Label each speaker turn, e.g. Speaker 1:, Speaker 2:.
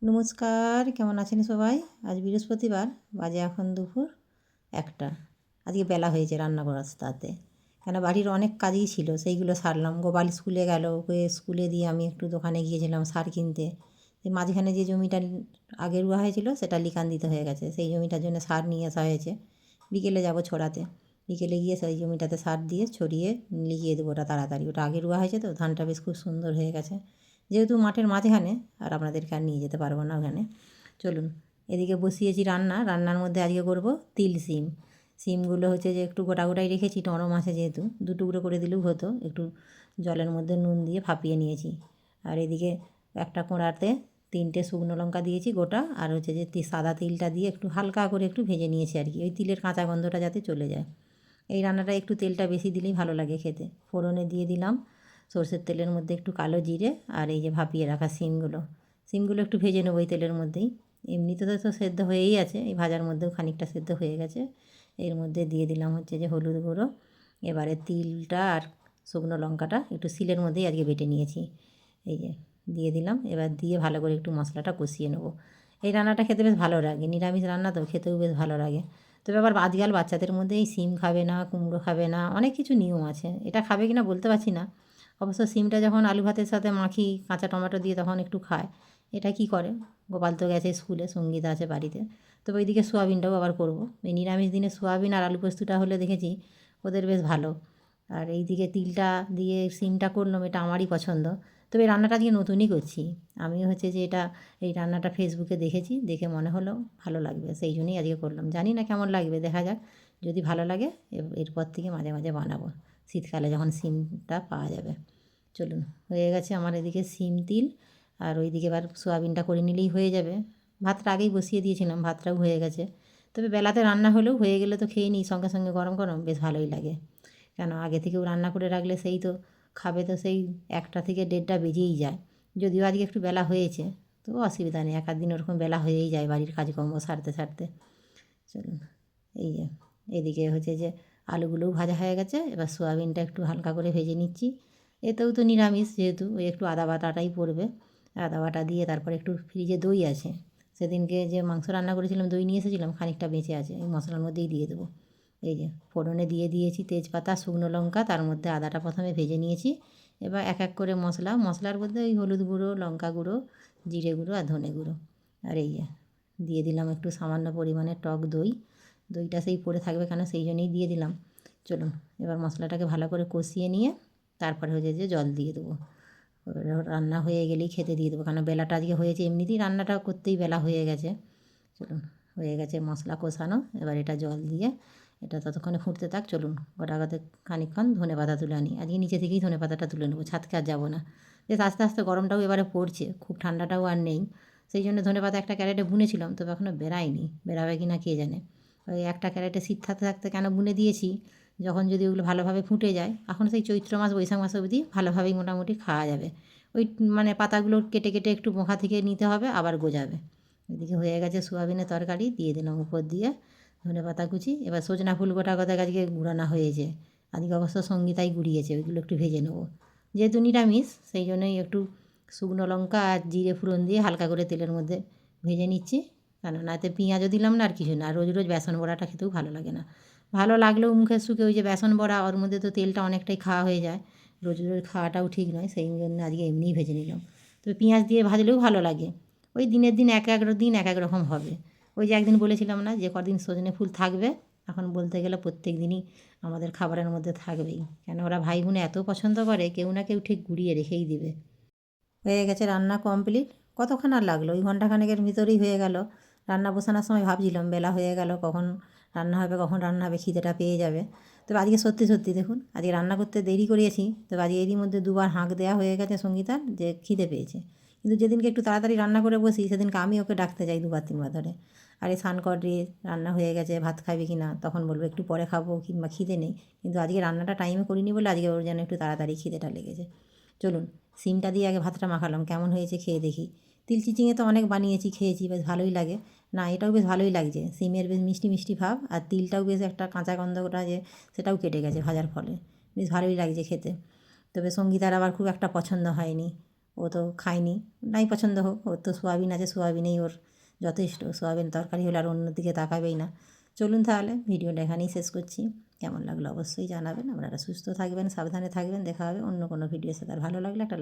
Speaker 1: নমস্কার, কেমন আছেন সবাই? আজ বৃহস্পতিবার, বাজে এখন দুপুর 1টা। আজকে বেলা হয়েছে রান্না করার তাতে, কেন বাড়ির অনেক কাজই ছিল, সেইগুলো সারলাম। গোপাল স্কুলে গেল, ওকে স্কুলে দিয়ে আমি একটু দোকানে গিয়েছিলাম সার কিনতে। মাঝখানে যে জমিটা আগে রোয়া হয়েছিল সেটা লিকান দিতে হয়ে গেছে, সেই জমিটার জন্য সার নিয়ে আসা হয়েছে। বিকেলে যাব ছড়াতে, বিকেলে গিয়ে সেই জমিটাতে সার দিয়ে ছড়িয়ে লিখিয়ে দেবো। ওটা তাড়াতাড়ি, ওটা আগে রোয়া হয়েছে তো ধানটা বেশ খুব সুন্দর হয়ে গেছে। যেহেতু মাঠের মাঝখানে, আর আপনাদেরকে আর নিয়ে যেতে পারবো না ওখানে। চলুন, এদিকে বসিয়েছি রান্না। রান্নার মধ্যে আজকে করব তিল শিম। শিমগুলো হচ্ছে যে একটু গোটা গোটাই রেখেছি, নরম আছে যেহেতু, 2 টুকরো করে দিলেও হতো। একটু জলের মধ্যে নুন দিয়ে ভাপিয়ে নিয়েছি। আর এদিকে একটা কোঁড়াতে 3টে শুকনো লঙ্কা দিয়েছি গোটা, আর হচ্ছে যে সাদা তিলটা দিয়ে একটু হালকা করে একটু ভেজে নিয়েছি আর কি, ওই তিলের কাঁচা গন্ধটা যাতে চলে যায়। এই রান্নাটা একটু তেলটা বেশি দিলেই ভালো লাগে খেতে। ফোড়নে দিয়ে দিলাম সরষের তেলের মধ্যে একটু কালো জিরে, আর এই যে ভাপিয়ে রাখা শিমগুলো একটু ভেজে নেবো এই তেলের মধ্যেই। এমনিতে তো সেদ্ধ হয়েই আছে, এই ভাজার মধ্যেও খানিকটা সেদ্ধ হয়ে গেছে। এর মধ্যে দিয়ে দিলাম হচ্ছে যে হলুদ গুঁড়ো। এবারে তিলটা আর শুকনো লঙ্কাটা একটু শিলের মধ্যেই আজকে বেটে নিয়েছি, এই যে দিয়ে দিলাম। এবার দিয়ে ভালো করে একটু মশলাটা কষিয়ে নেবো। এই রান্নাটা খেতে বেশ ভালো লাগে, নিরামিষ রান্না তো খেতেও বেশ ভালো লাগে। তবে আবার আজকাল বাচ্চাদের মধ্যে এই শিম খাবে না, কুমড়ো খাবে না, অনেক কিছু নিয়ম আছে। এটা খাবে কি না বলতে পারছি না। অবশ্য শিমটা যখন আলু ভাতের সাথে মাখি কাঁচা টমেটো দিয়ে তখন একটু খায়। এটা কি করে, গোপাল তো গেছে স্কুলে, সঙ্গীতা আছে বাড়িতে। তবে ওইদিকে সোয়াবিনটাও আবার করব। এই নিরামিষ দিনে সোয়াবিন আর আলু পোস্তটা হলে দেখেছি ওদের বেশ ভালো। আর এইদিকে তিলটা দিয়ে শিমটা করলাম, এটা আমারই পছন্দ। তবে এই রান্নাটা আজকে নতুনই করছি। আমি হচ্ছে যে এটা, এই রান্নাটা ফেসবুকে দেখেছি, দেখে মনে হলো ভালো লাগবে, সেই জন্যই আজকে করলাম। জানি না কেমন লাগবে, দেখা যাক। যদি ভালো লাগে এরপর থেকে মাঝে মাঝে বানাবো, শীতকালে যখন শিমটা পাওয়া যাবে। চলুন, হয়ে গেছে আমার এদিকে শিম তিল, আর ওইদিকে এবার সোয়াবিনটা করে নিলেই হয়ে যাবে। ভাতটা আগেই বসিয়ে দিয়েছিলাম, ভাতটাও হয়ে গেছে। তবে বেলাতে রান্না হলেও হয়ে গেলে তো খেয়ে নিই সঙ্গে সঙ্গে গরম গরম, বেশ ভালোই লাগে। কেন আগে থেকেও রান্না করে রাখলে সেই তো খাবে, তো সেই 1টা থেকে 1:30টা বেজেই যায়। যদিও আজকে একটু বেলা হয়েছে, তো অসুবিধা নেই, 1 আধ দিন ওরকম বেলা হয়েই যায় বাড়ির কাজকর্ম সারতে সারতে। চলুন, এই যে এদিকে হচ্ছে যে আলুগুলোও ভাজা হয়ে গেছে, এবার সোয়াবিনটা একটু হালকা করে ভেজে নিচ্ছি। এতেও তো নিরামিষ যেহেতু, ওই একটু আদা বাটাটাই পড়বে। আদা বাটা দিয়ে তারপরে একটু ফ্রিজে দই আছে, সেদিনকে যে মাংস রান্না করেছিলাম দই নিয়ে এসেছিলাম, খানিকটা বেঁচে আছে, এই মশলার মধ্যেই দিয়ে দেবো। এই যে ফোড়নে দিয়ে দিয়েছি তেজপাতা, শুকনো লঙ্কা, তার মধ্যে আদাটা প্রথমে ভেজে নিয়েছি। এবার এক এক করে মশলার মধ্যে ওই হলুদ গুঁড়ো, লঙ্কা গুঁড়ো, জিরে গুঁড়ো আর ধনে গুঁড়ো, আর এই যে দিয়ে দিলাম একটু সামান্য পরিমাণে টক দই। দইটা সেই পড়ে থাকবে কেন, সেই জন্যই দিয়ে দিলাম। চলুন, এবার মশলাটাকে ভালো করে কষিয়ে নিয়ে তারপরে হচ্ছে যে জল দিয়ে দেবো। রান্না হয়ে গেলেই খেতে দিয়ে দেবো, কারণ বেলাটা আজকে হয়েছে, এমনিতেই রান্নাটা করতেই বেলা হয়ে গেছে। চলুন, হয়ে গেছে মশলা কষানো, এবার এটা জল দিয়ে এটা ততক্ষণে ফুটতে থাক। চলুন গোটাতে খানিকক্ষণ ধনেপাতা তুলে আনি, আজকে নিচে থেকেই ধনেপাতাটা তুলে নেবো, ছাদকে আর যাবো না। বেশ আস্তে আস্তে গরমটাও এবারে পড়ছে, খুব ঠান্ডাটাও আর নেই। সেই জন্য ধনেপাতা একটা ক্যারেটে বুনেছিলাম, তবে এখনও বেরায়নি, বেরাবে কি না কে জানে। ওই একটা ক্যারেটে শীত থাকতে থাকতে কেন বুনে দিয়েছি, যখন যদি ওগুলো ভালোভাবে ফুটে যায়, এখন সেই চৈত্র মাস বৈশাখ মাস অবধি ভালোভাবেই মোটামুটি খাওয়া যাবে। ওই মানে পাতাগুলো কেটে কেটে একটু মোখা থেকে নিতে হবে, আবার গজাবে। এদিকে হয়ে গেছে সোয়াবিনের তরকারি, দিয়ে দিলাম উপর দিয়ে ধনেপাতা কুচি। এবার সজনা ফুল গোটা কথা আজকে গুঁড়ানো হয়েছে, আজকে অবশ্য সঙ্গীতাই গুঁড়িয়েছে, ওইগুলো একটু ভেজে নেবো। যেহেতু নিরামিষ সেই জন্যই একটু শুকনো লঙ্কা আর জিরে ফোড়ন দিয়ে হালকা করে তেলের মধ্যে ভেজে নিচ্ছি। কেননা এতে পেঁয়াজও দিলাম না আর কিছু না, আর রোজ রোজ বেসন বড়াটা খেতেও ভালো লাগে না। ভালো লাগলেও মুখের সুখে ওই যে বেসন বড়া, ওর মধ্যে তো তেলটা অনেকটাই খাওয়া হয়ে যায়, রোজ রোজ খাওয়াটাও ঠিক নয়, সেই জন্য আজকে এমনিই ভেজে নিলাম। তবে পেঁয়াজ দিয়ে ভাজলেও ভালো লাগে। ওই দিনের দিন এক এক দিন এক এক রকম হবে। ওই যে একদিন বলেছিলাম না যে কদিন সজনে ফুল থাকবে, এখন বলতে গেলে প্রত্যেক দিনই আমাদের খাবারের মধ্যে থাকবেই। কেন ওরা ভাই বোনে এত পছন্দ করে, কেউ না কেউ ঠিক গুঁড়িয়ে রেখেই দেবে। হয়ে গেছে রান্না কমপ্লিট। কতক্ষণ আর লাগলো, ওই ঘন্টাখানেকের ভিতরেই হয়ে গেল। রান্না বসানোর সময় ভাবছিলাম বেলা হয়ে গেল, কখন রান্না হবে, কখন রান্না হবে, খিদেটা পেয়ে যাবে। তবে আজকে সত্যি সত্যি দেখুন, আজকে রান্না করতে দেরি করিয়েছি, তবে আজকে এরই মধ্যে 2বার হাঁক দেওয়া হয়ে গেছে সঙ্গীতার যে খিদে পেয়েছে। কিন্তু যেদিনকে একটু তাড়াতাড়ি রান্না করে বসি, সেদিনকে আমি ওকে ডাকতে যাই 2বার 3বার ধরে, আরে স্নান কর রে, রান্না হয়ে গেছে, ভাত খাবি কি না, তখন বলবো একটু পরে খাবো কিংবা খিদে নেই। কিন্তু আজকে রান্নাটা টাইমে করিনি বলে আজকে ওর যেন একটু তাড়াতাড়ি খিদেটা লেগেছে। চলুন, সিমটা দিয়ে আগে ভাতটা মাখালাম, কেমন হয়েছে খেয়ে দেখি। তিল চিচিঙে তো অনেক বানিয়েছি, খেয়েছি, বেশ ভালোই লাগে। না, এটাও বেশ ভালোই লাগছে, সিমের বেশ মিষ্টি মিষ্টি ভাব, আর তিলটাও বেশ একটা কাঁচা গন্ধটা যে সেটাও কেটে গেছে ভাজার ফলে, বেশ ভালোই লাগছে খেতে। তবে সঙ্গীতার আবার খুব একটা পছন্দ হয়নি, ও তো খায়নি, নাই পছন্দ হোক, ওর তো সোয়াবিন আছে, সোয়াবিনেই ওর যথেষ্ট, সোয়াবিন তরকারি হলে আর অন্যদিকে তাকাবেই না। চলুন তাহলে ভিডিওটা এখানেই শেষ করছি। কেমন লাগলো অবশ্যই জানাবেন। আপনারা সুস্থ থাকবেন, সাবধানে থাকবেন। দেখা হবে অন্য কোনো ভিডিওর সাথে। আর ভালো লাগলে একটা